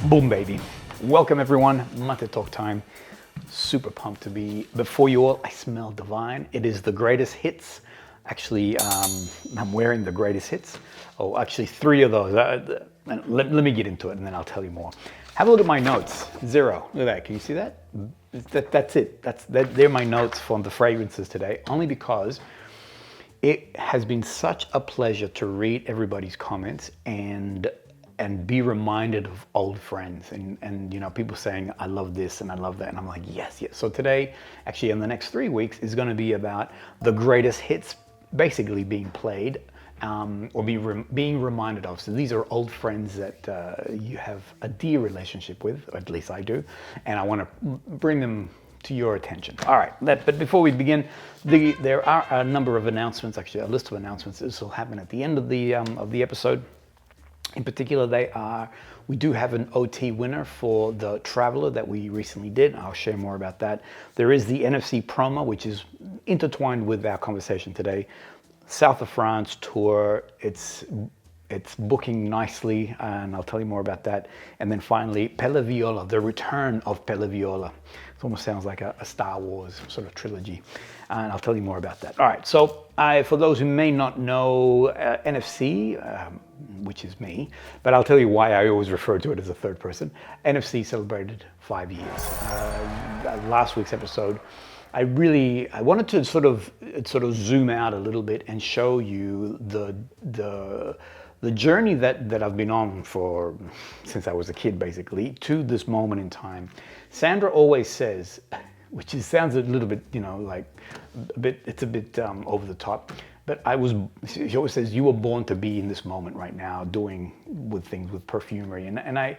Boom, baby. Welcome everyone, MATÉ talk time. Super pumped to be before you all. I smell divine. It is the greatest hits. Actually, I'm wearing the greatest hits. Oh, actually 3 of those. Let me get into it and then I'll tell you more. Have a look at my notes. 0. Look at that. Can you see that? That's it. They're my notes from the fragrances today, only because it has been such a pleasure to read everybody's comments and be reminded of old friends and you know, people saying I love this and I love that, and I'm like yes. So today, actually in the next 3 weeks, is going to be about the greatest hits basically being played or being reminded of. So these are old friends that you have a dear relationship with, or at least I do, and I want to bring them to your attention. All right, but before we begin, there are a number of announcements, actually a list of announcements. This will happen at the end of the episode. In particular, we do have an OT winner for the Traveler that we recently did. I'll share more about that. There is the NFC promo, which is intertwined with our conversation today. South of France tour, it's booking nicely, and I'll tell you more about that. And then finally, Pelle Viola, the return of Pelle Viola. It almost sounds like a Star Wars sort of trilogy, and I'll tell you more about that. All right, so for those who may not know NFC, which is me, but I'll tell you why I always refer to it as a third person. NFC celebrated 5 years. Last week's episode, I wanted to sort of zoom out a little bit and show you the journey that I've been on since I was a kid, basically, to this moment in time. Sandra always says, which sounds a little bit, you know, like it's a bit over the top, but she always says, you were born to be in this moment right now, doing things with perfumery, and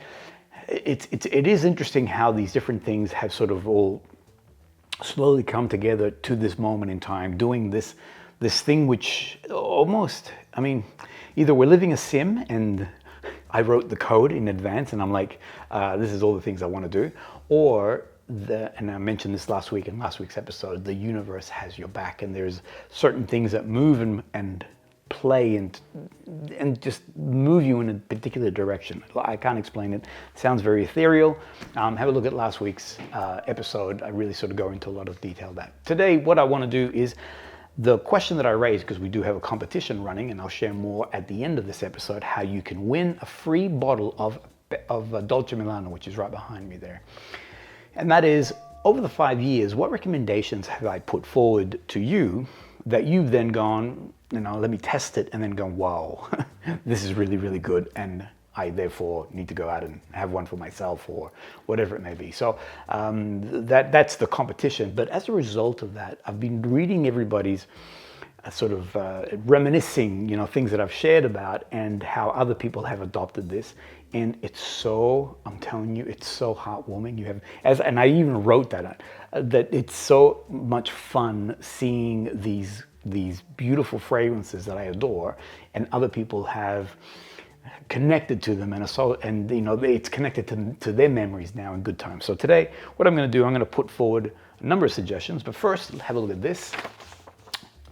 it is interesting how these different things have sort of all slowly come together to this moment in time, doing this thing which almost, I mean, either we're living a sim and I wrote the code in advance and I'm like, this is all the things I want to do, or and I mentioned this last week in last week's episode, the universe has your back, and there's certain things that move and play and just move you in a particular direction. I can't explain it. It sounds very ethereal. Have a look at last week's episode. I really sort of go into a lot of detail that. Today, what I want to do is the question that I raised, because we do have a competition running, and I'll share more at the end of this episode, how you can win a free bottle of Dolce Milano, which is right behind me there. And that is, over the 5 years, what recommendations have I put forward to you that you've then gone, you know, let me test it, and then gone, wow, this is really, really good, and I therefore need to go out and have one for myself, or whatever it may be. So that's the competition. But as a result of that, I've been reading everybody's sort of reminiscing, you know, things that I've shared about and how other people have adopted this. And it's so, I'm telling you, it's so heartwarming. And I even wrote that it's so much fun seeing these beautiful fragrances that I adore, and other people have connected to them, and you know, it's connected to their memories now in good times. So today, what I'm going to do, I'm going to put forward a number of suggestions, but first, have a look at this.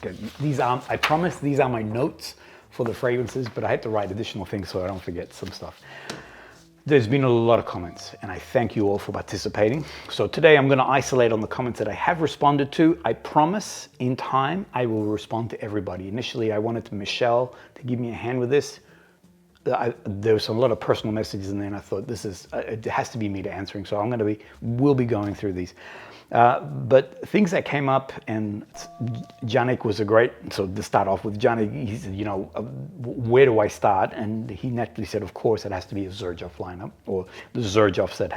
Okay, I promise these are my notes for the fragrances, but I had to write additional things so I don't forget some stuff. There's been a lot of comments, and I thank you all for participating. So today I'm going to isolate on the comments that I have responded to. I promise in time I will respond to everybody. Initially, I wanted Michelle to give me a hand with this. There was a lot of personal messages in there, and I thought it has to be me to answering. So we'll be going through these. But things that came up, and Janik was so to start off with, Janik, he said, you know, where do I start? And he naturally said, of course, it has to be a Xerjoff lineup, or the Xerjoffs that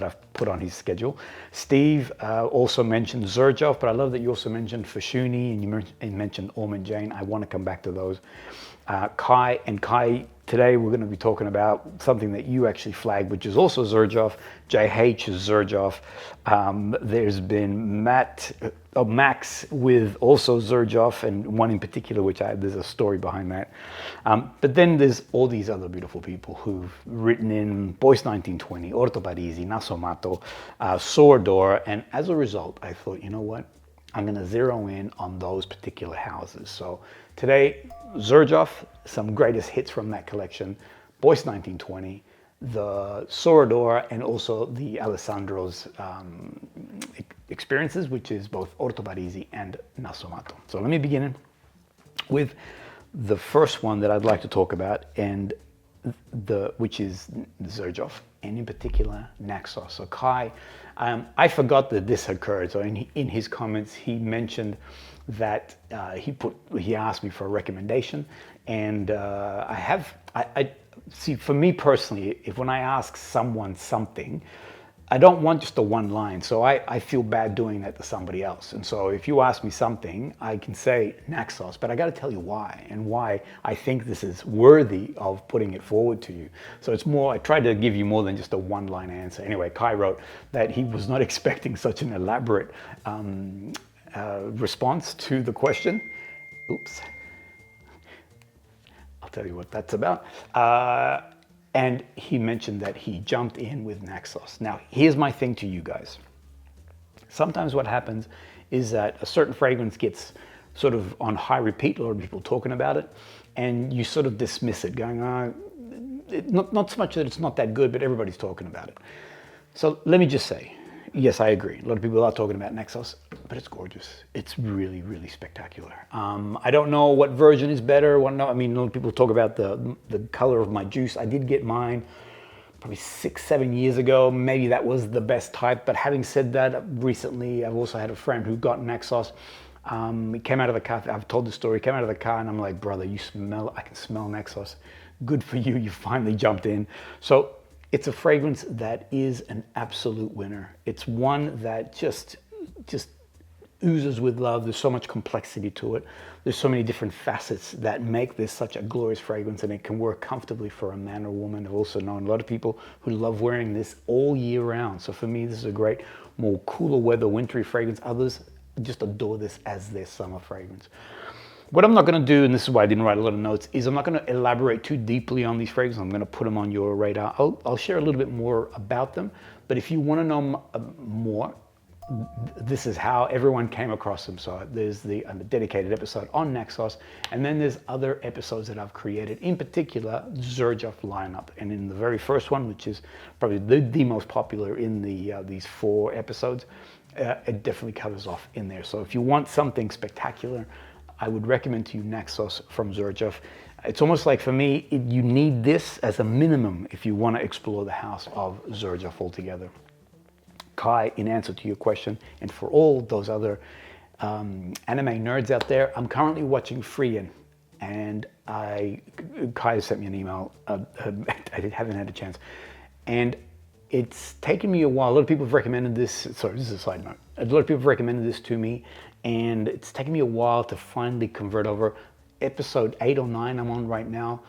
I've put on his schedule. Steve also mentioned Xerjoff, but I love that you also mentioned Fashuni, and you mentioned Almond Jane. I want to come back to those. Kai, today we're going to be talking about something that you actually flagged, which is also Xerjoff. JH is Xerjoff. There's been Max with also Xerjoff, and one in particular, there's a story behind that. But then there's all these other beautiful people who've written in Bois 1920, Orto Parisi, Nasomatto, Sora, Dora, and as a result, I thought, you know what? I'm going to zero in on those particular houses. So today, Xerjoff, some greatest hits from that collection, Bois 1920, the Sora Dora and also the Alessandro's experiences, which is both Orto Parisi and Nasomatto. So let me begin with the first one that I'd like to talk about, and which is Xerjoff, and in particular Naxos. So Kai, I forgot that this occurred. So in his comments, he mentioned that he asked me for a recommendation, and I see, for me personally, when I ask someone something, I don't want just a one line. So I feel bad doing that to somebody else. And so if you ask me something, I can say Naxos, but I got to tell you why, and why I think this is worthy of putting it forward to you. So it's more, I tried to give you more than just a one line answer. Anyway, Kai wrote that he was not expecting such an elaborate response to the question. Oops. I'll tell you what that's about. And he mentioned that he jumped in with Naxos. Now, here's my thing to you guys. Sometimes what happens is that a certain fragrance gets sort of on high repeat, a lot of people talking about it, and you sort of dismiss it, going, not so much that it's not that good, but everybody's talking about it. So let me just say, yes, I agree. A lot of people are talking about Naxos, but it's gorgeous. It's really, really spectacular. I don't know what version is better. I mean, a lot of people talk about the color of my juice. I did get mine probably 6-7 years ago. Maybe that was the best type. But having said that, recently I've also had a friend who got Naxos. He came out of the car. I've told the story. He came out of the car, and I'm like, brother, I can smell Naxos. Good for you. You finally jumped in. So it's a fragrance that is an absolute winner. It's one that just oozes with love. There's so much complexity to it. There's so many different facets that make this such a glorious fragrance, and it can work comfortably for a man or woman. I've also known a lot of people who love wearing this all year round. So for me, this is a great, more cooler weather, wintry fragrance. Others just adore this as their summer fragrance. What I'm not going to do, and this is why I didn't write a lot of notes, is I'm not going to elaborate too deeply on these fragrances. I'm going to put them on your radar. I'll share a little bit more about them, but if you want to know more, this is how everyone came across them. So there's the dedicated episode on Naxos, and then there's other episodes that I've created, in particular Xerjoff lineup. And in the very first one, which is probably the most popular in these 4 episodes, it definitely covers off in there. So if you want something spectacular, I would recommend to you Naxos from Xerjoff. It's almost like, for me, you need this as a minimum if you want to explore the house of Xerjoff altogether. Kai, in answer to your question, and for all those other anime nerds out there, I'm currently watching Frieren, and Kai sent me an email. I haven't had a chance, and it's taken me a while. A lot of people have recommended this. Sorry, this is a side note. A lot of people have recommended this to me, and it's taken me a while to finally convert over. Episode 8 or 9 I'm on right now.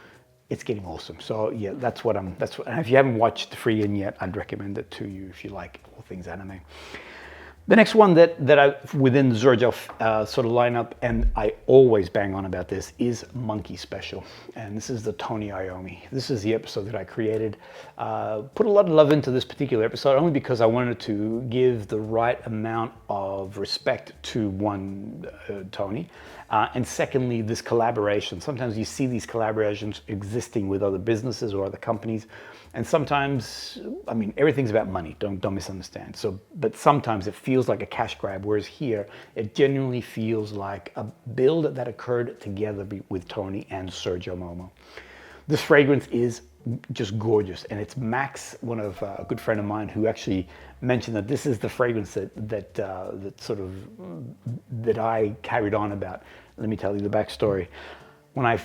It's getting awesome. So yeah, and if you haven't watched Frieren yet, I'd recommend it to you if you like all things anime. The next one that I, within the Xerjoff sort of lineup, and I always bang on about this, is Monkey Special. And this is the Tony Iommi. This is the episode that I created. Put a lot of love into this particular episode, only because I wanted to give the right amount of respect to one, Tony. And secondly, this collaboration. Sometimes you see these collaborations existing with other businesses or other companies. And sometimes, I mean, everything's about money, don't misunderstand. So, but sometimes it feels like a cash grab, whereas here, it genuinely feels like a build that occurred together with Tony and Sergio Momo. This fragrance is just gorgeous, and it's Max, one of a good friend of mine, who actually mentioned that this is the fragrance that I carried on about. Let me tell you the backstory. When I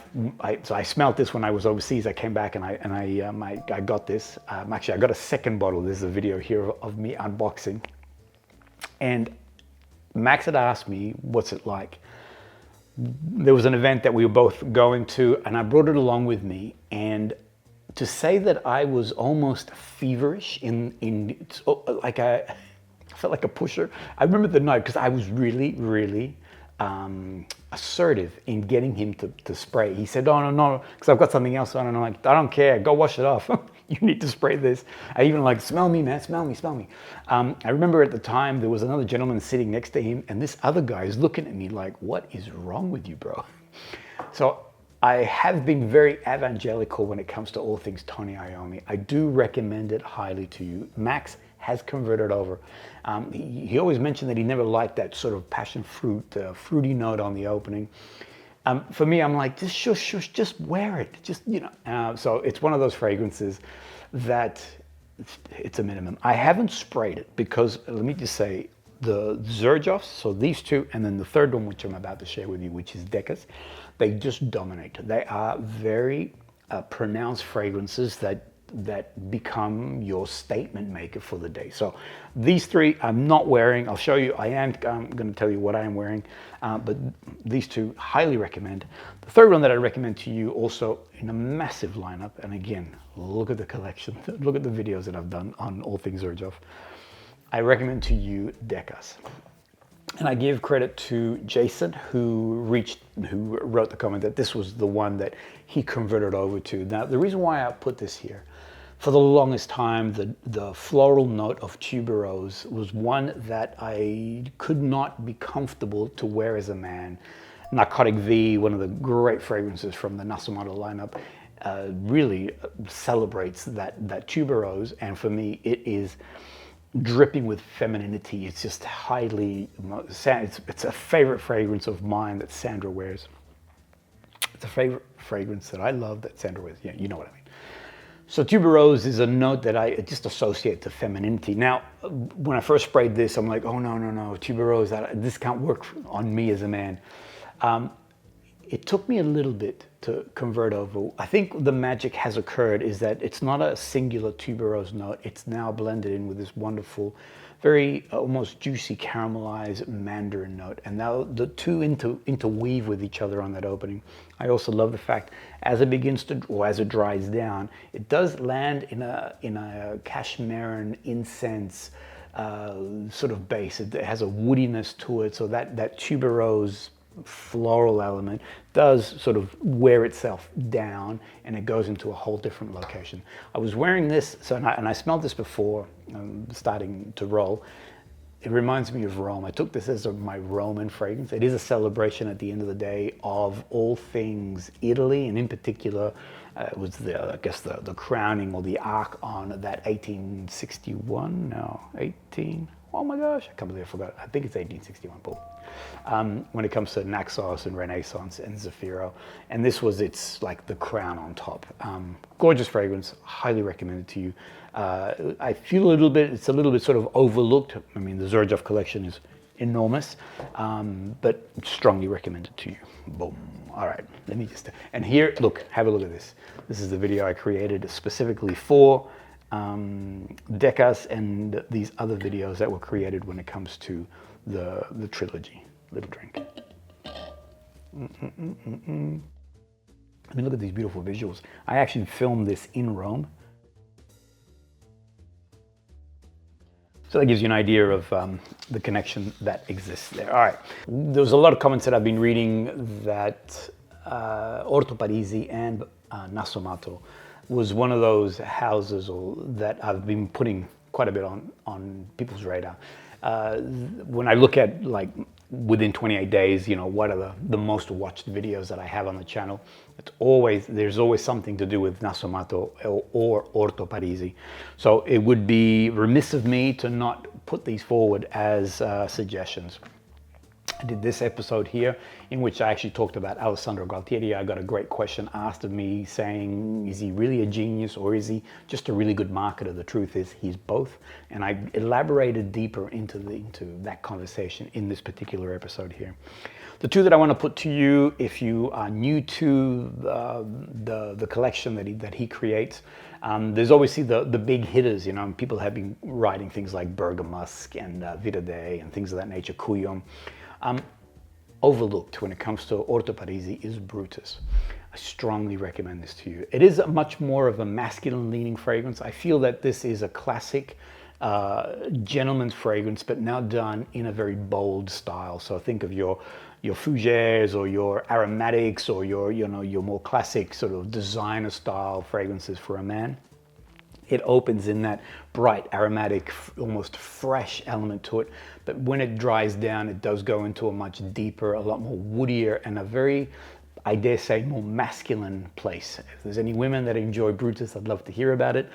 smelled this when I was overseas. I came back and I got this. Actually, I got a second bottle. There's a video here of me unboxing. And Max had asked me, what's it like? There was an event that we were both going to, and I brought it along with me. And to say that I was almost feverish I felt like a pusher. I remember the night because I was really assertive in getting him to spray. He said, "Oh, no, because I've got something else on." And I'm like, "I don't care, go wash it off. You need to spray this." I even like, "Smell me, man, smell me, smell me." I remember at the time there was another gentleman sitting next to him, and this other guy is looking at me like, "What is wrong with you, bro?" So I have been very evangelical when it comes to all things Tony Iommi. I do recommend it highly to you. Max has converted over. He always mentioned that he never liked that sort of passion fruit, fruity note on the opening. For me, I'm like, just shush, just wear it. Just, you know. So it's one of those fragrances that it's a minimum. I haven't sprayed it because, let me just say, the Xerjoffs, so these two, and then the third one, which I'm about to share with you, which is Decas, they just dominate. They are very pronounced fragrances that become your statement maker for the day. So these three I'm not wearing. I'll show you. I am going to tell you what I am wearing, but these two highly recommend. The third one that I recommend to you, also in a massive lineup, and again, look at the collection, look at the videos that I've done on all things Xerjoff. I recommend to you Decas. And I give credit to Jason, who wrote the comment that this was the one that he converted over to. Now, the reason why I put this here, for the longest time, the floral note of tuberose was one that I could not be comfortable to wear as a man. Narcotic V, one of the great fragrances from the Nasomatto lineup, really celebrates that tuberose, and for me, it is dripping with femininity. It's just highly, it's a favorite fragrance of mine that Sandra wears. It's a favorite fragrance that I love that Sandra wears. Yeah, you know what I mean. So tuberose is a note that I just associate to femininity. Now, when I first sprayed this, I'm like, oh no, tuberose, this can't work on me as a man. It took me a little bit to convert over. I think the magic has occurred is that it's not a singular tuberose note. It's now blended in with this wonderful, very almost juicy caramelized mandarin note. And now the two interweave with each other on that opening. I also love the fact as it begins to, or as it dries down, it does land in a cashmeran incense sort of base. It has a woodiness to it, so that tuberose floral element does sort of wear itself down, and it goes into a whole different location. I was wearing this, and I smelled this before starting to roll. It reminds me of Rome. I took this as my Roman fragrance. It is a celebration at the end of the day of all things Italy, and in particular, it was I guess the crowning or the arc on that 1861, no, 18, oh my gosh, I can't believe I forgot. I think it's 1861, Paul. When it comes to Naxos and Renaissance and Zafiro. And this was like the crown on top. Gorgeous fragrance, highly recommended to you. I feel it's a little bit sort of overlooked. I mean, the Xerjoff collection is enormous, but strongly recommended to you. Boom. All right, let me just, and here, look, have a look at this. This is the video I created specifically for Decas and these other videos that were created when it comes to the trilogy. Little drink. I mean, look at these beautiful visuals. I actually filmed this in Rome. So that gives you an idea of the connection that exists there. All right. There's a lot of comments that I've been reading that Orto Parisi and Nasomatto was one of those houses that I've been putting quite a bit on people's radar. When I look at, like, within 28 days, you know, what are the most watched videos that I have on the channel, there's always something to do with Nasomatto or Orto Parisi. So it would be remiss of me to not put these forward as suggestions. I did this episode here in which I actually talked about Alessandro Gualtieri. I got a great question asked of me saying, is he really a genius or is he just a really good marketer? The truth is he's both. And I elaborated deeper into that conversation in this particular episode here. The two that I want to put to you, if you are new to the collection that he creates, there's obviously the big hitters, you know, people have been writing things like Bergamusk and Vita Day and things of that nature, Couillon. Overlooked when it comes to Orto Parisi is Brutus. I strongly recommend this to you. It is much more of a masculine leaning fragrance. I feel that this is a classic gentleman's fragrance, but now done in a very bold style. So think of your fougères or your aromatics or your more classic sort of designer style fragrances for a man. It opens in that bright, aromatic, almost fresh element to it. But when it dries down, it does go into a much deeper, a lot more woodier, and a very, I dare say, more masculine place. If there's any women that enjoy Brutus, I'd love to hear about it.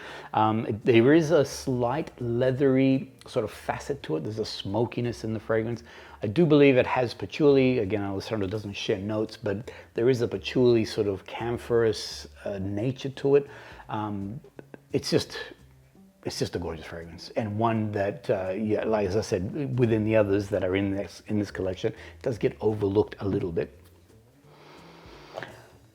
There is a slight leathery sort of facet to it. There's a smokiness in the fragrance. I do believe it has patchouli. Again, Alessandro doesn't share notes, but there is a patchouli sort of camphorous nature to it. It's just a gorgeous fragrance, and one that, yeah, like as I said, within the others that are in this collection, does get overlooked a little bit.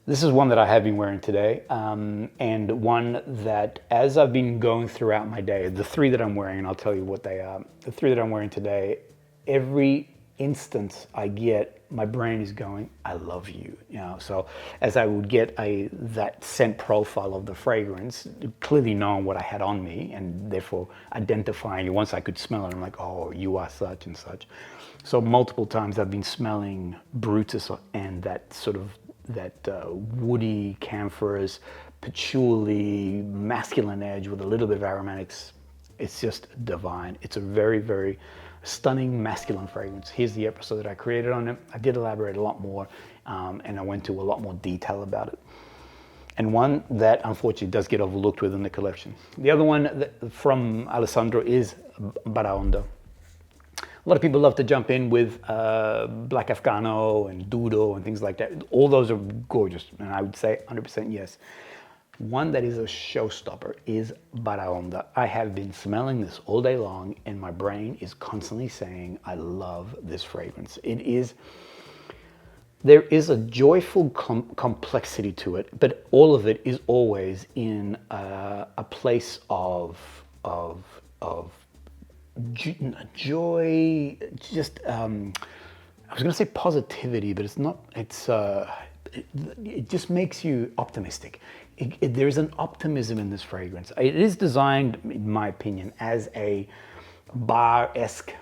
This is one that I have been wearing today, and one that, as I've been going throughout my day, the three that I'm wearing, and I'll tell you what they are, the three that I'm wearing today, every instance I get, my brain is going, I love you, you know. So as I would get that scent profile of the fragrance, clearly knowing what I had on me, and therefore identifying you. Once I could smell it, I'm like, oh, you are such and such. So multiple times I've been smelling Brutus and that sort of woody, camphorous, patchouli, masculine edge with a little bit of aromatics. It's just divine. It's a very, very stunning masculine fragrance. Here's the episode that I created on it. I did elaborate a lot more, and I went to a lot more detail about it. And one that unfortunately does get overlooked within the collection. The other one from Alessandro is Baraonda. A lot of people love to jump in with Black Afghano and Dudo and things like that. All those are gorgeous, and I would say 100% yes. One that is a showstopper is Baraonda. I have been smelling this all day long, and my brain is constantly saying, I love this fragrance. There is a joyful complexity to it, but all of it is always in a place of joy, just I was going to say positivity, but it's not. It just makes you optimistic. There's an optimism in this fragrance. It is designed, in my opinion, as a bar-esque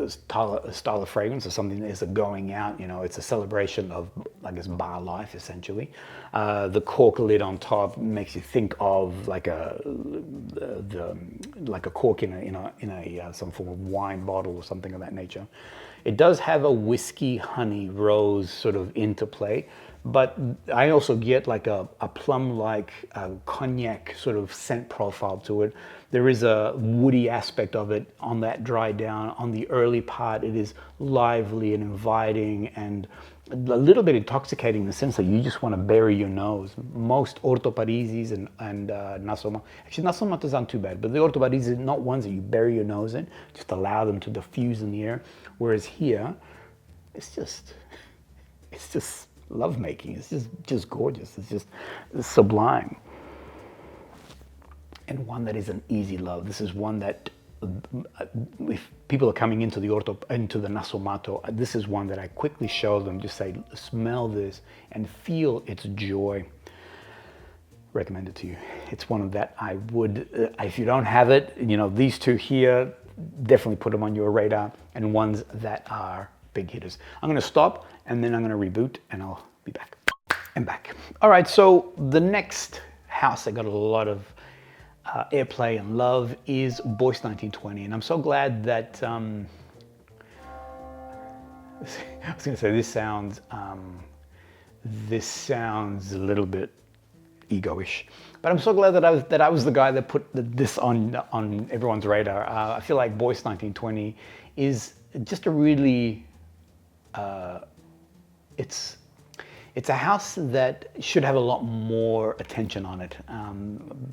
style of fragrance, or something that is a going out. You know, it's a celebration of, I guess, bar life essentially. The cork lid on top makes you think of like a cork in some form of wine bottle or something of that nature. It does have a whiskey, honey, rose sort of interplay, but I also get like a plum-like cognac sort of scent profile to it. There is a woody aspect of it on that dry down. On the early part, it is lively and inviting and a little bit intoxicating in the sense that you just want to bury your nose. Most Orto Parisis and Nasomatto, actually Nasomattos aren't too bad, but the Orto Parisis are not ones that you bury your nose in, just allow them to diffuse in the air. Whereas here, it's just lovemaking. It's just gorgeous. It's sublime. And one that is an easy love. This is one that, if people are coming into the Nasomatto, this is one that I quickly show them, just say, smell this and feel its joy. Recommend it to you. It's one of that I would, if you don't have it, you know, these two here, definitely put them on your radar, and ones that are big hitters. I'm going to stop and then I'm going to reboot and I'll be back. I'm back. All right, so the next house that got a lot of airplay and love is Bois 1920, and I'm so glad that I was going to say this sounds a little bit ego-ish, but I'm so glad that I was the guy that put this on everyone's radar. I feel like Bois 1920 is just a really it's a house that should have a lot more attention on it.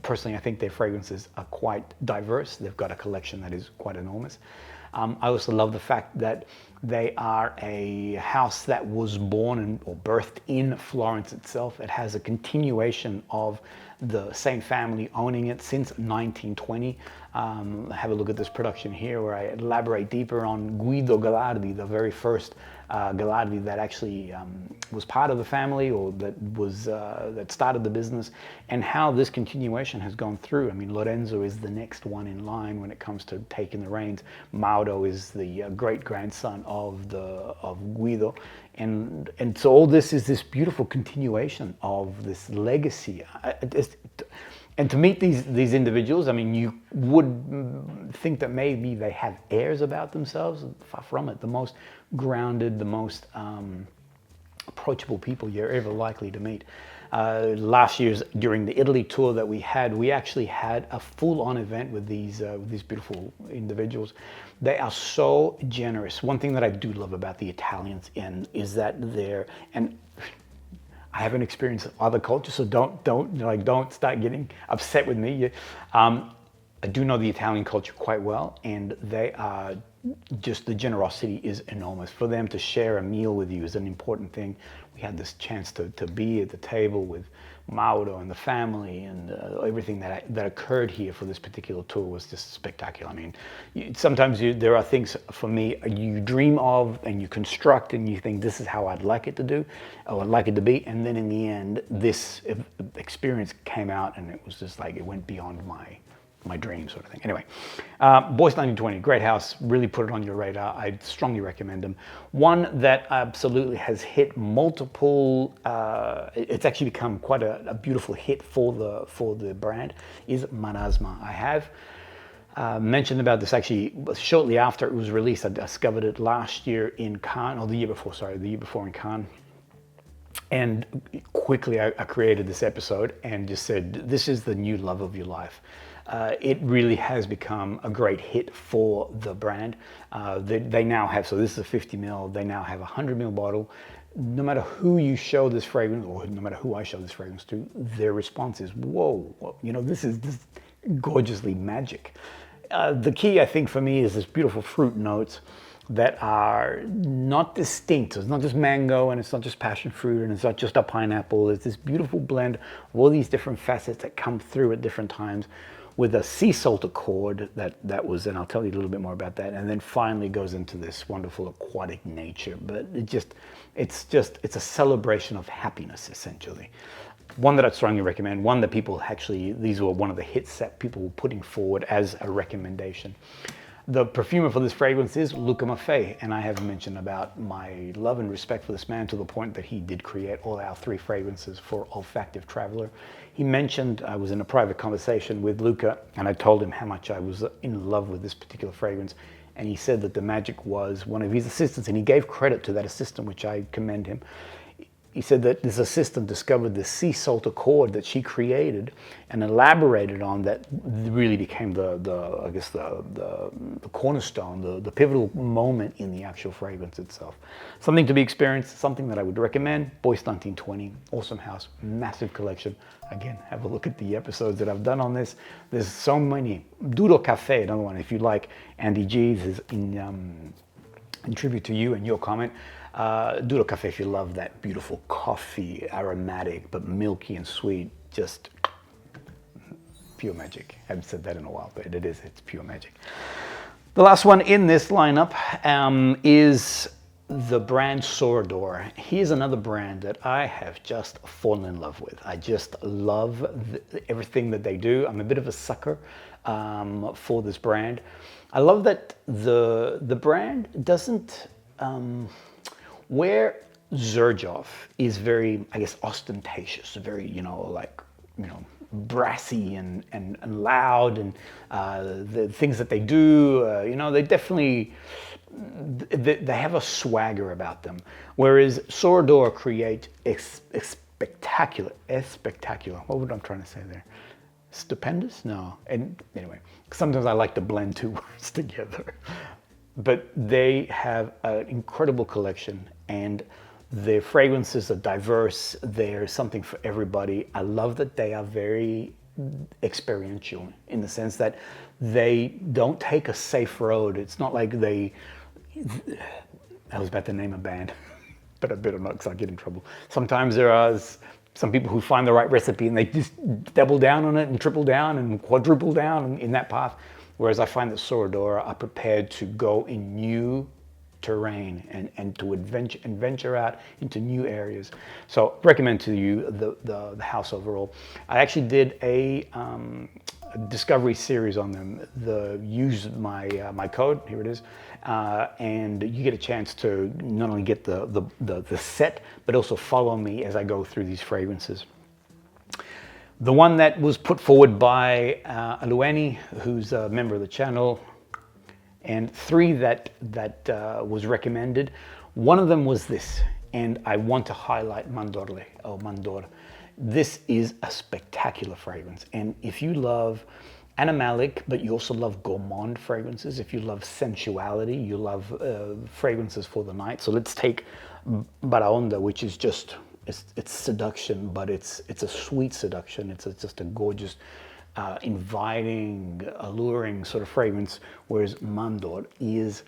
Personally, I think their fragrances are quite diverse. They've got a collection that is quite enormous. I also love the fact that they are a house that was born or birthed in Florence itself. It has a continuation of the same family owning it since 1920. Have a look at this production here where I elaborate deeper on Guido Gallardi, the very first Gallardi that actually was part of the family, or that started the business, and how this continuation has gone through. I mean, Lorenzo is the next one in line when it comes to taking the reins. Mauro is the great-grandson of Guido, and so all this is this beautiful continuation of this legacy. And to meet these individuals, I mean, you would think that maybe they have airs about themselves. Far from it. The most grounded, the most approachable people you're ever likely to meet. Last year's, during the Italy tour that we had, we actually had a full-on event with these beautiful individuals. They are so generous. One thing that I do love about the Italians is that and I haven't experienced other cultures, so don't start getting upset with me. I do know the Italian culture quite well, and they are just, the generosity is enormous. For them to share a meal with you is an important thing. We had this chance to be at the table with Mauro and the family, and everything that occurred here for this particular tour was just spectacular. I mean, sometimes there are things for me you dream of and you construct and you think this is how I'd like it to do, or I'd like it to be, and then in the end, this experience came out and it was just like it went beyond my dream sort of thing. Anyway, Bois 1920, great house, really put it on your radar. I strongly recommend them. One that absolutely has hit multiple, it's actually become quite a beautiful hit for the brand, is Marasma. I have mentioned about this actually shortly after it was released. I discovered it last year in Cannes, or the year before in Cannes. And quickly I created this episode and just said, this is the new love of your life. It really has become a great hit for the brand. They now have, so this is a 50 ml, they now have a 100 ml bottle. No matter who you show this fragrance, or no matter who I show this fragrance to, their response is, whoa, this is gorgeously magic. The key, I think, for me is this beautiful fruit notes that are not distinct. So it's not just mango, and it's not just passion fruit, and it's not just a pineapple. It's this beautiful blend of all these different facets that come through at different times, with a sea salt accord that was, and I'll tell you a little bit more about that, and then finally goes into this wonderful aquatic nature. But it's a celebration of happiness, essentially. One that I'd strongly recommend, one that people actually, these were one of the hits that people were putting forward as a recommendation. The perfumer for this fragrance is Luca Maffei, and I have mentioned about my love and respect for this man to the point that he did create all our 3 fragrances for Olfactive Traveler. He mentioned, I was in a private conversation with Luca, and I told him how much I was in love with this particular fragrance, and he said that the magic was one of his assistants, and he gave credit to that assistant, which I commend him. He said that this assistant discovered the sea salt accord that she created and elaborated on, that really became the cornerstone, the pivotal moment in the actual fragrance itself. Something to be experienced, something that I would recommend. Bois 1920, awesome house, massive collection. Again, have a look at the episodes that I've done on this. There's so many. Duro Cafe, another one. If you like Andy G's, is in tribute to you and your comment. Duro Cafe, if you love that beautiful coffee, aromatic but milky and sweet, just pure magic. I haven't said that in a while, but it's pure magic. The last one in this lineup is the brand Sora. Here's another brand that I have just fallen in love with. I just love everything that they do. I'm a bit of a sucker for this brand. I love that the brand doesn't, where Xerjoff is very, I guess, ostentatious, very, brassy and loud, and the things that they do, they definitely, they have a swagger about them. Whereas Sora create spectacular, what would I'm trying to say there? Stupendous? No. And anyway, sometimes I like to blend 2 words together. But they have an incredible collection, and their fragrances are diverse. There's something for everybody. I love that they are very experiential, in the sense that they don't take a safe road. It's not like I was about to name a band, but I better not, because I'll get in trouble. Sometimes there are some people who find the right recipe and they just double down on it and triple down and quadruple down in that path. Whereas I find that Sora are prepared to go in new terrain and to venture out into new areas. So recommend to you the house overall. I actually did a discovery series on them. Use my code, here it is, and you get a chance to not only get the set, but also follow me as I go through these fragrances. The one that was put forward by Iommi, who's a member of the channel, and 3 that was recommended. One of them was this, and I want to highlight Mandorle, or Mandorle. This is a spectacular fragrance, and if you love animalic, but you also love gourmand fragrances, if you love sensuality, you love fragrances for the night. So let's take Baraonda, which is just, it's seduction, but it's a sweet seduction. It's just a gorgeous, inviting, alluring sort of fragrance, whereas Mandorle is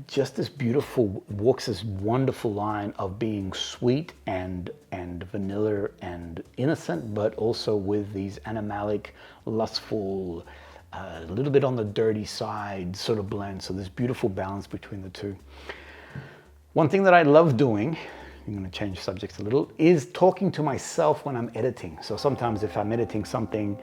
just this beautiful, walks this wonderful line of being sweet and vanilla and innocent, but also with these animalic, lustful, a little bit on the dirty side sort of blend. So this beautiful balance between the two. One thing that I love doing, I'm going to change subjects a little, is talking to myself when I'm editing. So sometimes if I'm editing something,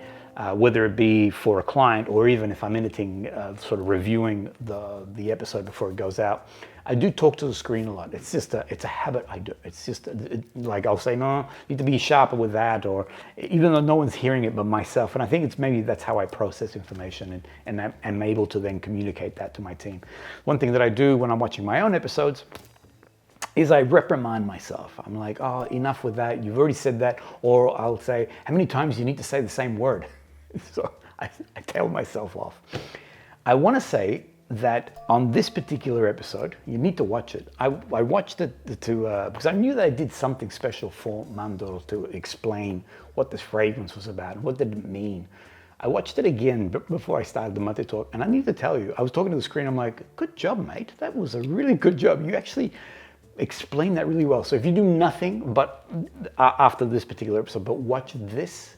whether it be for a client or even if I'm editing, sort of reviewing the episode before it goes out, I do talk to the screen a lot. It's just it's a habit I do. It's just like I'll say, no, you need to be sharper with that, or even though no one's hearing it but myself. And I think it's maybe that's how I process information, and I'm able to then communicate that to my team. One thing that I do when I'm watching my own episodes is I reprimand myself. I'm like, oh, enough with that. You've already said that. Or I'll say, how many times do you need to say the same word? So I tell myself off. I want to say that on this particular episode, you need to watch it. I watched it because I knew that I did something special for Mandorle to explain what this fragrance was about and what did it mean. I watched it again before I started the MATÉ talk, and I need to tell you, I was talking to the screen, I'm like, good job, mate. That was a really good job. You actually explained that really well. So if you do nothing but after this particular episode, but watch this,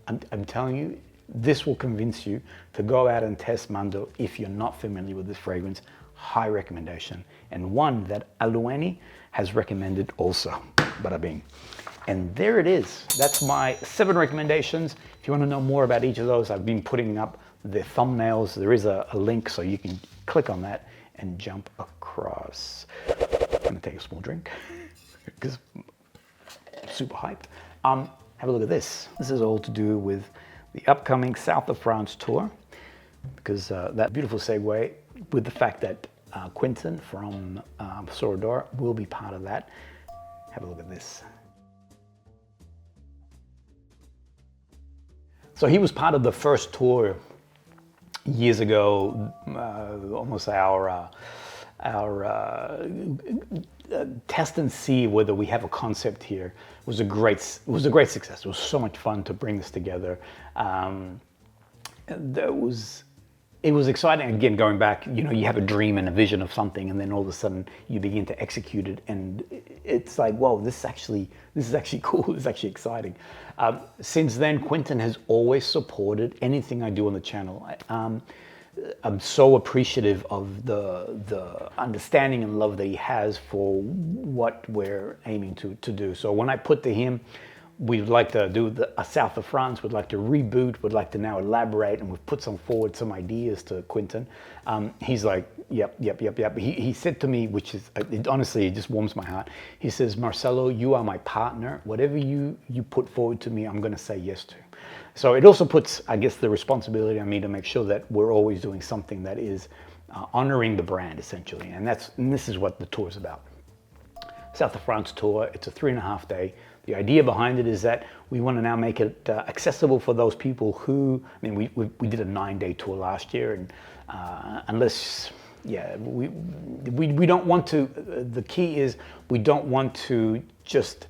I'm telling you, this will convince you to go out and test Mandorle if you're not familiar with this fragrance. High recommendation, and one that Iommi has recommended also. Bada bing. And there it is. That's my 7 recommendations. If you want to know more about each of those, I've been putting up the thumbnails. There is a link, so you can click on that and jump across. I'm gonna take a small drink because I'm super hyped. Have a look at this. This is all to do with the upcoming South of France tour, because that beautiful segue with the fact that Quentin from Sora will be part of that. Have a look at this. So he was part of the first tour years ago, almost our test and see whether we have a concept here. It was a great success. It was so much fun to bring this together. It was exciting. Again, going back, you know, you have a dream and a vision of something, and then all of a sudden you begin to execute it, and it's like, whoa, this is actually cool. This is actually exciting. Since then, Quentin has always supported anything I do on the channel. I'm so appreciative of the understanding and love that he has for what we're aiming to do. So when I put to him, we'd like to do a South of France, we'd like to reboot, we'd like to now elaborate, and we've put some ideas to Quentin. He's like, yep. He said to me, which is, honestly, it just warms my heart. He says, Marcelo, you are my partner. Whatever you put forward to me, I'm gonna say yes to. So it also puts, I guess, the responsibility on me to make sure that we're always doing something that is honoring the brand, essentially. And this is what the tour is about. South of France tour, it's a 3.5 day. The idea behind it is that we want to now make it accessible for those people who, I mean, we did a 9-day tour last year, and unless, yeah, we don't want to, the key is we don't want to just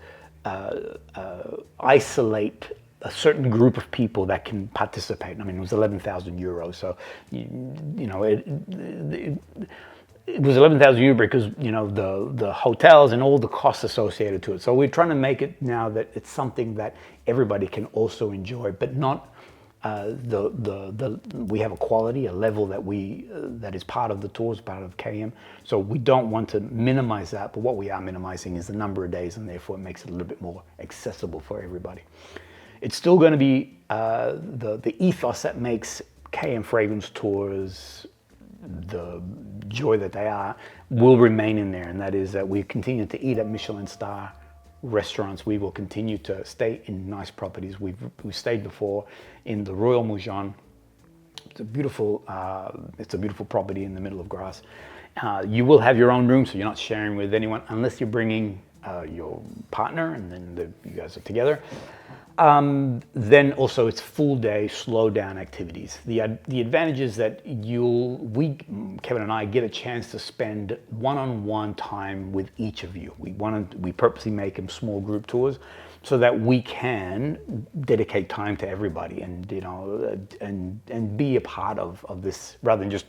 isolate a certain group of people that can participate. I mean, it was 11,000 euros, so you know it was 11,000 euros because, you know, the hotels and all the costs associated to it. So we're trying to make it now that it's something that everybody can also enjoy, but not we have a quality, a level that is part of the tours, part of KM. So we don't want to minimize that, but what we are minimizing is the number of days, and therefore it makes it a little bit more accessible for everybody. It's still going to be the ethos that makes KM Fragrance Tours the joy that they are will remain in there, and that is that we continue to eat at Michelin star restaurants. We will continue to stay in nice properties. We've stayed before in the Royal Moulin. It's a beautiful property in the middle of Grasse, You will have your own room, so you're not sharing with anyone unless you're bringing your partner, and then you guys are together. Then also it's full day slow down activities. The advantage is that Kevin and I get a chance to spend one-on-one time with each of you. We purposely make them small group tours so that we can dedicate time to everybody and and be a part of this rather than just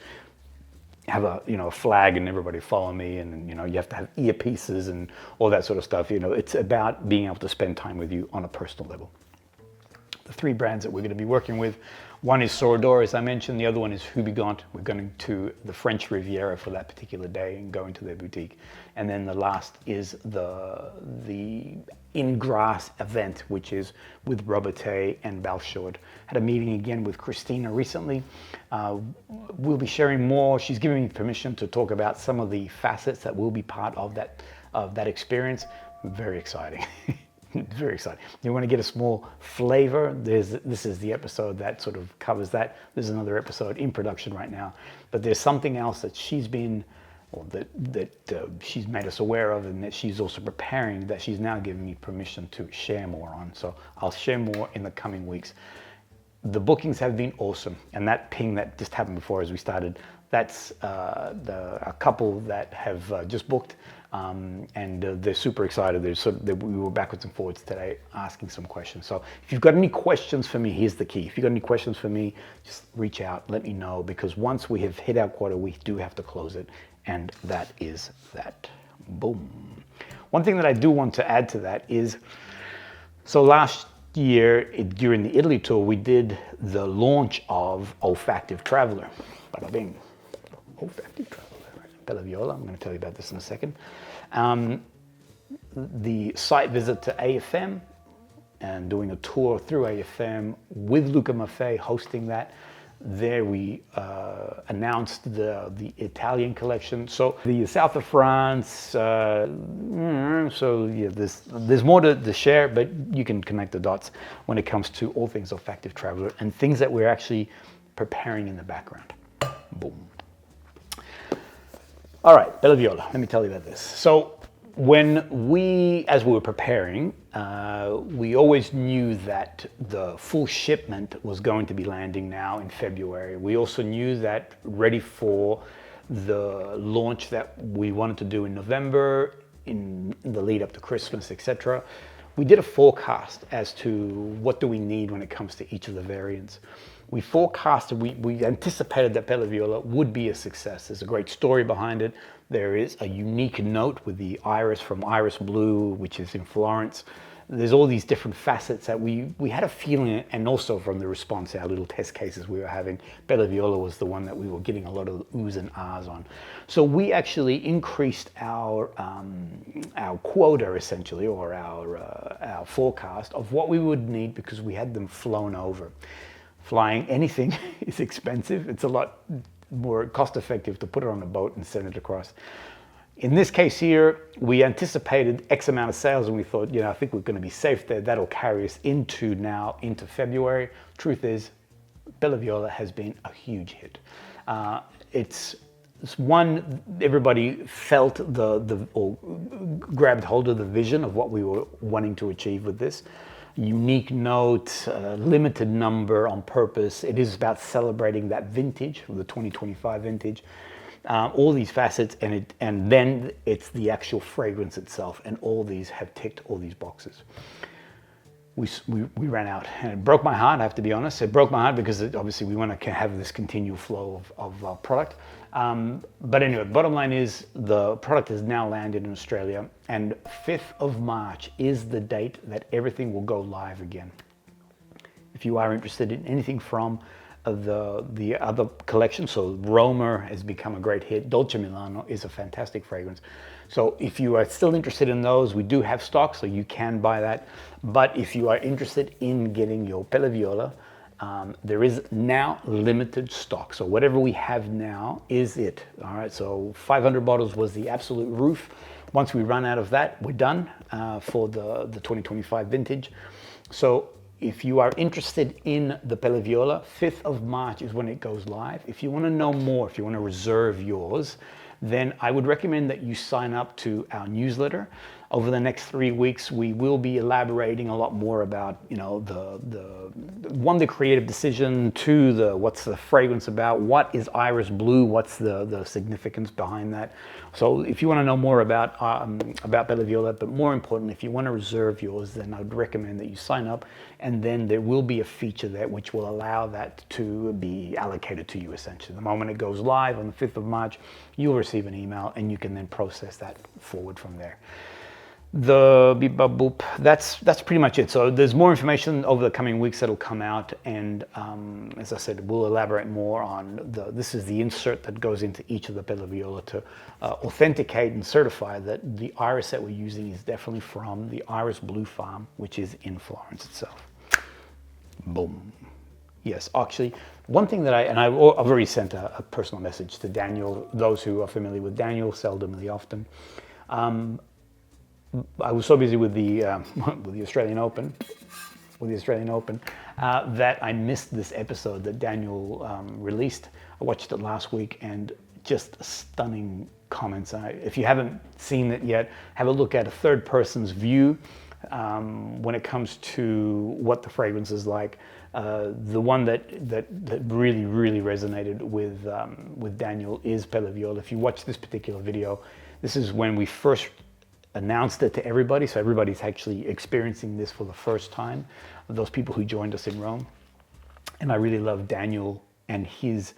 have a flag and everybody follow me, and you have to have earpieces and all that sort of stuff. It's about being able to spend time with you on a personal level. The 3 brands that we're going to be working with, one is Dora, as I mentioned. The other one is Hubigant. We're going to the French Riviera for that particular day and go into their boutique. And then the last is the In Grasse event, which is with Robertet and Balchord. Had a meeting again with Christina recently. We'll be sharing more. She's giving me permission to talk about some of the facets that will be part of that experience. Very exciting. Very exciting. You want to get a small flavor, this is the episode that sort of covers that. There's another episode in production right now, but there's something else that she's been, or that she's made us aware of, and that she's also preparing, that she's now giving me permission to share more on. So I'll share more in the coming weeks. The bookings have been awesome, and that ping that just happened before as we started, that's a couple that have just booked, and they're super excited. We were backwards and forwards today asking some questions. So if you've got any questions for me, here's the key. If you've got any questions for me, just reach out, let me know, because once we have hit our quota, we do have to close it, and that is that. Boom. One thing that I do want to add to that is, so last year during the Italy tour, we did the launch of Olfactive Traveler. Bada bing. Olfactive Traveler. Pelle Viola. I'm going to tell you about this in a second. The site visit to AFM and doing a tour through AFM with Luca Maffei hosting that. There we announced the Italian collection. So the south of France, so yeah, there's more to share, but you can connect the dots when it comes to all things Olfactive Traveler and things that we're actually preparing in the background. Boom. All right, Pelle Viola, let me tell you about this. So as we were preparing, we always knew that the full shipment was going to be landing now in February. We also knew that ready for the launch that we wanted to do in November, in the lead up to Christmas, etc. We did a forecast as to what do we need when it comes to each of the variants. We forecasted, we anticipated that Pelle Viola would be a success. There's a great story behind it. There is a unique note with the iris from Iris Blue, which is in Florence. There's all these different facets that we had a feeling, and also from the response, our little test cases we were having, Pelle Viola was the one that we were getting a lot of oohs and ahs on. So we actually increased our quota essentially, or our forecast of what we would need, because we had them flown over. Flying anything is expensive. It's a lot more cost effective to put it on a boat and send it across. In this case here, we anticipated X amount of sales, and we thought, I think we're going to be safe there. That'll carry us into February. Truth is, Pelle Viola has been a huge hit. It's one, everybody felt or grabbed hold of the vision of what we were wanting to achieve with this. Unique note, limited number on purpose. It is about celebrating that vintage, the 2025 vintage. All these facets, and then it's the actual fragrance itself, and all these have ticked all these boxes. We ran out, and it broke my heart, I have to be honest. It broke my heart because obviously we want to have this continual flow of product. But anyway, bottom line is the product has now landed in Australia, and 5th of March is the date that everything will go live again. If you are interested in anything from the other collection, so Roma has become a great hit. Dolce Milano is a fantastic fragrance. So if you are still interested in those, we do have stock, so you can buy that. But if you are interested in getting your Pelle Viola, there is now limited stock. So whatever we have now is it. All right, so 500 bottles was the absolute roof. Once we run out of that, we're done for the 2025 vintage. So if you are interested in the Pelle Viola, 5th of March is when it goes live. If you want to know more, if you want to reserve yours, then I would recommend that you sign up to our newsletter. Over the next 3 weeks, we will be elaborating a lot more about, you know, the creative decision, two, what's the fragrance about, what is iris blue, what's the significance behind that. So if you want to know more about Pelle Viola, but more importantly, if you want to reserve yours, then I would recommend that you sign up, and then there will be a feature there which will allow that to be allocated to you essentially. The moment it goes live on the 5th of March, you'll receive an email and you can then process that forward from there. The beep bop boop, that's pretty much it. So there's more information over the coming weeks that'll come out, and as I said, we'll elaborate more on this is the insert that goes into each of the Pelle Viola to authenticate and certify that the iris that we're using is definitely from the Iris Blue Farm, which is in Florence itself. Boom. Yes, actually, one thing that I've already sent a personal message to Daniel. Those who are familiar with Daniel, seldomly often. I was so busy with the Australian Open, that I missed this episode that Daniel released. I watched it last week, and just stunning comments. If you haven't seen it yet, have a look at a third person's view when it comes to what the fragrance is like. The one that really resonated with Daniel is Pelle Viola. If you watch this particular video, this is when we first announced it to everybody, so everybody's actually experiencing this for the first time, those people who joined us in Rome. And I really love Daniel and his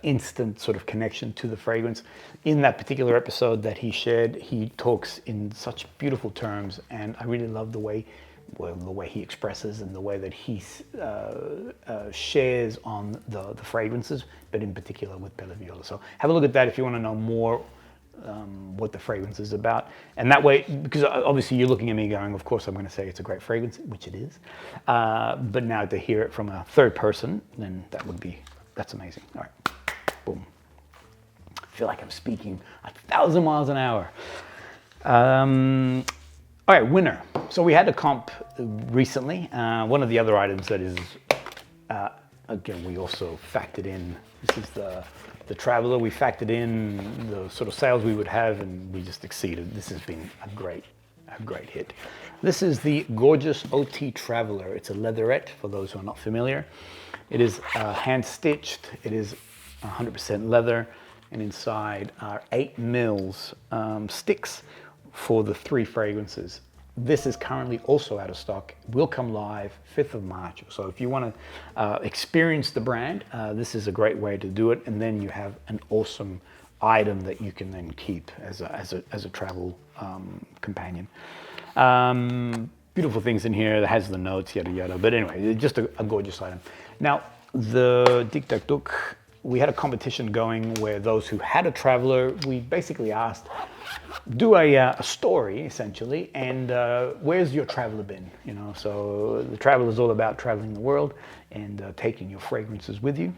instant sort of connection to the fragrance. In that particular episode that he shared, he talks in such beautiful terms, and I really love the way he expresses and the way that he shares on the fragrances, but in particular with Pelle Viola. So have a look at that if you want to know more what the fragrance is about. And that way, because obviously you're looking at me going, of course I'm going to say it's a great fragrance, which it is. But now to hear it from a third person, then that's amazing. All right, boom. I feel like I'm speaking 1,000 miles an hour. All right, winner. So we had a comp recently. One of the other items that is, again, we also factored in, this is the Traveler. We factored in the sort of sales we would have, and we just exceeded. This has been a great hit. This is the gorgeous OT Traveler. It's a leatherette, for those who are not familiar. It is hand stitched. It is 100% leather, and inside are 8 mils sticks for the 3 fragrances. This is currently also out of stock. Will come live 5th of March. So if you want to experience the brand, this is a great way to do it. And then you have an awesome item that you can then keep as a travel companion. Beautiful things in here. It has the notes, yada yada. But anyway, just a gorgeous item. Now the Tic Tac Duc, we had a competition going where those who had a Traveler, we basically asked, do a story essentially, and where's your Traveler been? You know, so the Traveler is all about traveling the world and taking your fragrances with you.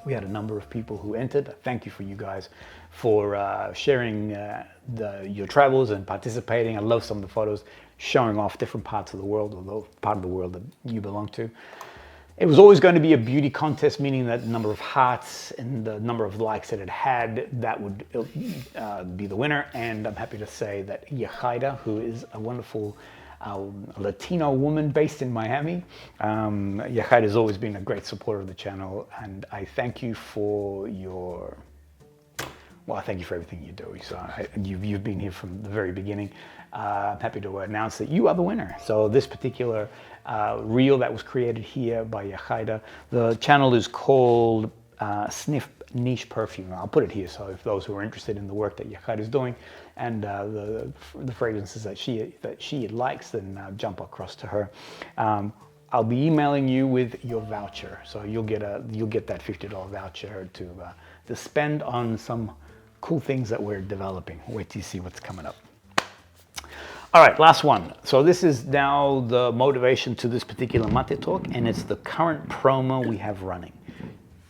We had a number of people who entered. Thank you for you guys for sharing your travels and participating. I love some of the photos showing off different parts of the world, or the part of the world that you belong to. It was always going to be a beauty contest, meaning that the number of hearts and the number of likes that it had, that would be the winner. And I'm happy to say that Yahaira, who is a wonderful Latino woman based in Miami, Yahaira has always been a great supporter of the channel, and I thank you for your... Well, I thank you for everything you do. So you've been here from the very beginning. I'm happy to announce that you are the winner. So this particular reel that was created here by Yahaira, the channel is called Sniff Niche Perfume. I'll put it here, so if those who are interested in the work that Yahaira is doing and the fragrances that she likes, then jump across to her. I'll be emailing you with your voucher, so you'll get that $50 voucher to spend on some cool things that we're developing. Wait till you see what's coming up. All right, last one. So this is now the motivation to this particular MATÉ talk, and it's the current promo we have running.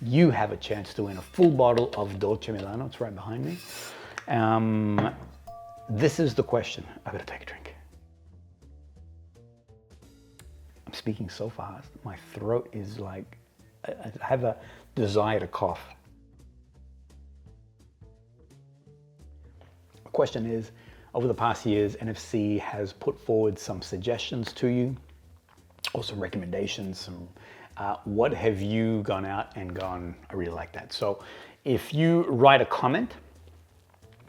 You have a chance to win a full bottle of Dolce Milano. It's right behind me. This is the question. I gotta take a drink. I'm speaking so fast. My throat is like, I have a desire to cough. question is, over the past years, NFC has put forward some suggestions to you, or some recommendations. What have you gone out and gone, I really like that. So if you write a comment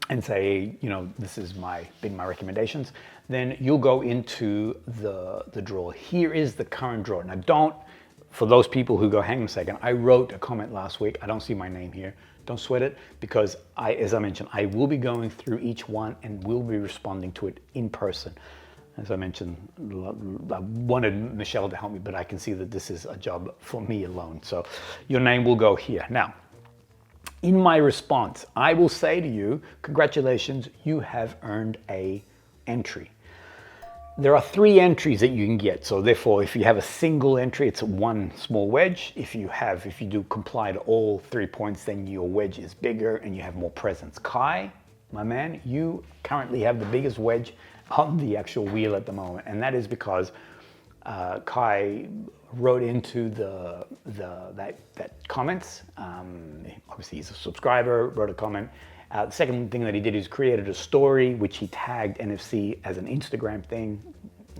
and say, you know, this is been my recommendations, then you'll go into the drawer. Here is the current drawer. Now for those people who go, hang on a second, I wrote a comment last week, I don't see my name here. Don't sweat it, because as I mentioned, I will be going through each one and will be responding to it in person. As I mentioned, I wanted Michelle to help me, but I can see that this is a job for me alone. So your name will go here. Now, in my response, I will say to you, congratulations, you have earned an entry. There are 3 entries that you can get. So therefore, if you have a single entry, it's 1 small wedge. If you do comply to all 3 points, then your wedge is bigger and you have more presence. Kai, my man, you currently have the biggest wedge on the actual wheel at the moment. And that is because Kai wrote into that comments. Obviously he's a subscriber, wrote a comment. The second thing that he did is created a story, which he tagged NFC as an Instagram thing.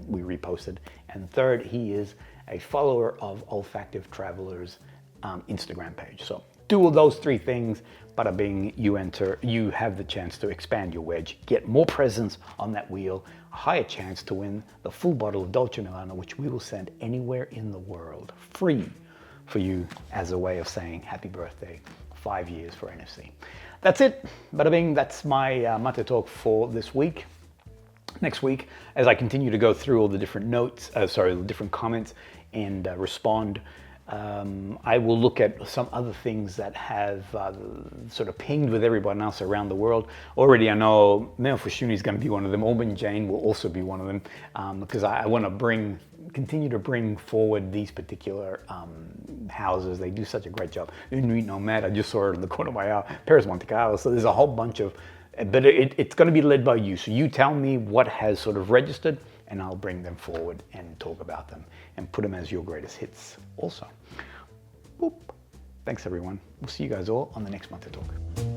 We reposted. And third, he is a follower of Olfactive Traveler's Instagram page. So do all those 3 things, bada bing, you have the chance to expand your wedge, get more presence on that wheel, a higher chance to win the full bottle of Dolce Milano, which we will send anywhere in the world, free for you, as a way of saying happy birthday, 5 years for NFC. That's it, bada bing, that's my MATÉ talk for this week. Next week, as I continue to go through all the different the different comments and respond, I will look at some other things that have sort of pinged with everyone else around the world. Already I know Mel Fushuni is going to be one of them. Auburn Jane will also be one of them, because I want to continue to bring forward these particular houses. They do such a great job. Une Nuit Nomade, I just saw it in the corner of my eye, Paris Monte Carlo. So there's a whole bunch of, but it's going to be led by you. So you tell me what has sort of registered, and I'll bring them forward and talk about them and put them as your greatest hits also. Boop. Thanks everyone. We'll see you guys all on the next MATÉ Talk.